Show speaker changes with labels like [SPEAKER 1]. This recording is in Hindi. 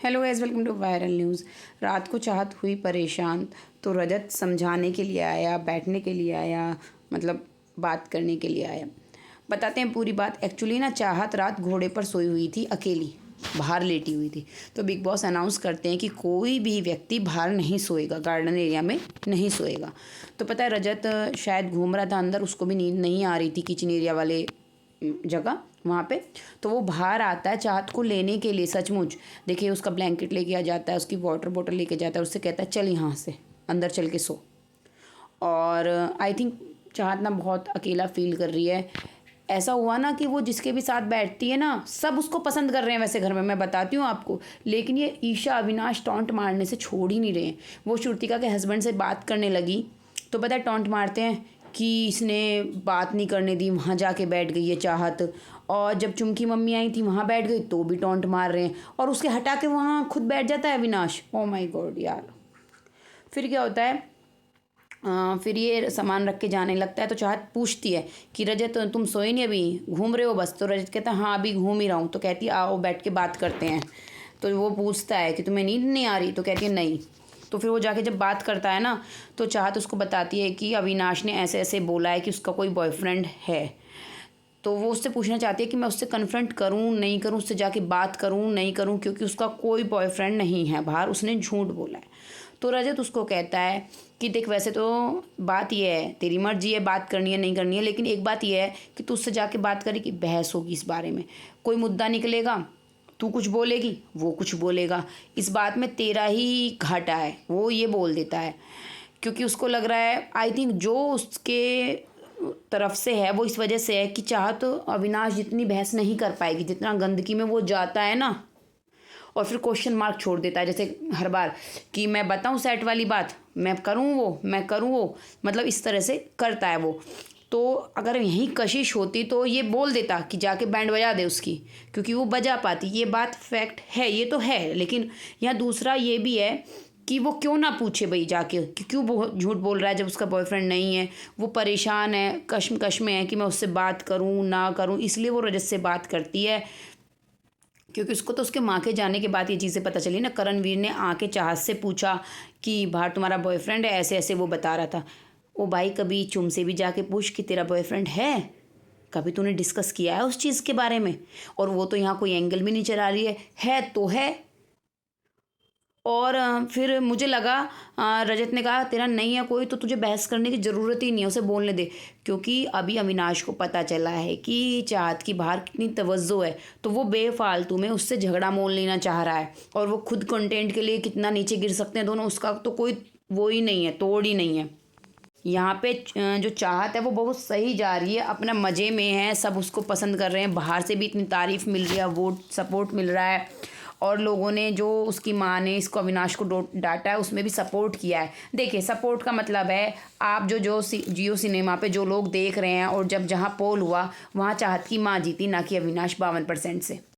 [SPEAKER 1] Hello guys, welcome to viral news. रात को चाहत हुई परेशान तो रजत समझाने के लिए आया, बैठने के लिए आया, मतलब बात करने के लिए आया। बताते हैं पूरी बात। एक्चुअली ना चाहत रात घोड़े पर सोई हुई थी, अकेली बाहर लेटी हुई थी। तो बिग बॉस अनाउंस करते हैं कि कोई भी व्यक्ति बाहर नहीं सोएगा, गार्डन एरिया में नहीं सोएगा। तो पता है रजत शायद घूम रहा था अंदर, उसको भी नींद नहीं आ रही थी किचन एरिया वाले जगह वहाँ पे। तो वो बाहर आता है चाहत को लेने के लिए। सचमुच देखिए, उसका ब्लैंकेट लेके आ जाता है, उसकी वाटर बोतल लेके जाता है, उससे कहता है चल यहाँ से अंदर चल के सो। और आई थिंक चाहत ना बहुत अकेला फील कर रही है। ऐसा हुआ ना कि वो जिसके भी साथ बैठती है ना, सब उसको पसंद कर रहे हैं वैसे घर में, मैं बताती हूँ आपको। लेकिन ये ईशा अविनाश टॉन्ट मारने से छोड़ ही नहीं रहे हैं। वो श्रुतिका के हस्बैंड से बात करने लगी तो पता है टॉन्ट मारते हैं कि इसने बात नहीं करने दी, वहाँ जाके बैठ गई है चाहत। और जब चुमकी मम्मी आई थी वहाँ बैठ गई तो भी टॉन्ट मार रहे हैं, और उसके हटा के वहाँ खुद बैठ जाता है अविनाश। ओ माय गॉड यार। फिर क्या होता है, फिर ये सामान रख के जाने लगता है तो चाहत पूछती है कि रजत तुम सोए नहीं, अभी घूम रहे हो बस? तो रजत कहता है हाँ अभी घूम ही रहा हूँ। तो कहती है आओ बैठ के बात करते हैं। तो वो पूछता है कि तुम्हें नींद नहीं आ रही? तो कहती है नहीं। तो फिर वो जाके जब बात करता है ना, तो चाहत उसको बताती है कि अविनाश ने ऐसे ऐसे बोला है कि उसका कोई बॉयफ्रेंड है। तो वो उससे पूछना चाहती है कि मैं उससे कन्फ्रंट करूं नहीं करूं, उससे जाके बात करूं नहीं करूं, क्योंकि उसका कोई बॉयफ्रेंड नहीं है बाहर, उसने झूठ बोला है। तो रजत उसको कहता है कि देख वैसे तो बात ये है, तेरी मर्जी है बात करनी है नहीं करनी है, लेकिन एक बात ये है कि तू उससे जाके बात करे कि बहस होगी इस बारे में, कोई मुद्दा निकलेगा, तू कुछ बोलेगी वो कुछ बोलेगा, इस बात में तेरा ही घाटा है। वो ये बोल देता है क्योंकि उसको लग रहा है, आई थिंक जो उसके तरफ से है वो इस वजह से है कि चाहत तो अविनाश जितनी बहस नहीं कर पाएगी, जितना गंदगी में वो जाता है ना। और फिर क्वेश्चन मार्क छोड़ देता है जैसे हर बार कि मैं बताऊं सेट वाली बात, मैं करूं वो, मतलब इस तरह से करता है वो। तो अगर यहीं कशिश होती तो ये बोल देता कि जाके बैंड बजा दे उसकी, क्योंकि वो बजा पाती। ये बात फैक्ट है, ये तो है। लेकिन यहाँ दूसरा ये भी है कि वो क्यों ना पूछे भाई जाके कि क्यों झूठ बोल रहा है जब उसका बॉयफ्रेंड नहीं है। वो परेशान है, कश्मकश में है कि मैं उससे बात करूं ना करूं, इसलिए वो रजत से बात करती है। क्योंकि उसको तो उसके माँ के जाने के बाद ये चीज़ें पता चली ना। करणवीर ने आके चाहत से पूछा कि बाहर तुम्हारा बॉयफ्रेंड है, ऐसे ऐसे वो बता रहा था। ओ भाई, कभी चुम से भी जाके पूछ कि तेरा बॉयफ्रेंड है, कभी तूने डिस्कस किया है उस चीज़ के बारे में? और वो तो यहाँ कोई एंगल भी नहीं चला रही है तो है। और फिर मुझे लगा रजत ने कहा तेरा नहीं है कोई तो तुझे बहस करने की ज़रूरत ही नहीं है, उसे बोलने दे। क्योंकि अभी अविनाश को पता चला है कि चाहत की बाहर कितनी तवज्जो है, तो वो बेफालतू में उससे झगड़ा मोल लेना चाह रहा है। और वो खुद कंटेंट के लिए कितना नीचे गिर सकते हैं दोनों, उसका तो कोई वो ही नहीं है, तोड़ ही नहीं है। यहाँ पे जो चाहत है वो बहुत सही जा रही है, अपना मज़े में है, सब उसको पसंद कर रहे हैं, बाहर से भी इतनी तारीफ़ मिल रही है, वोट सपोर्ट मिल रहा है। और लोगों ने जो उसकी माँ ने इसको अविनाश को डांटा है उसमें भी सपोर्ट किया है। देखिए सपोर्ट का मतलब है आप जो जियो सिनेमा पे जो लोग देख रहे हैं, और जब जहाँ पोल हुआ वहाँ चाहत की माँ जीती, ना कि अविनाश 52% से।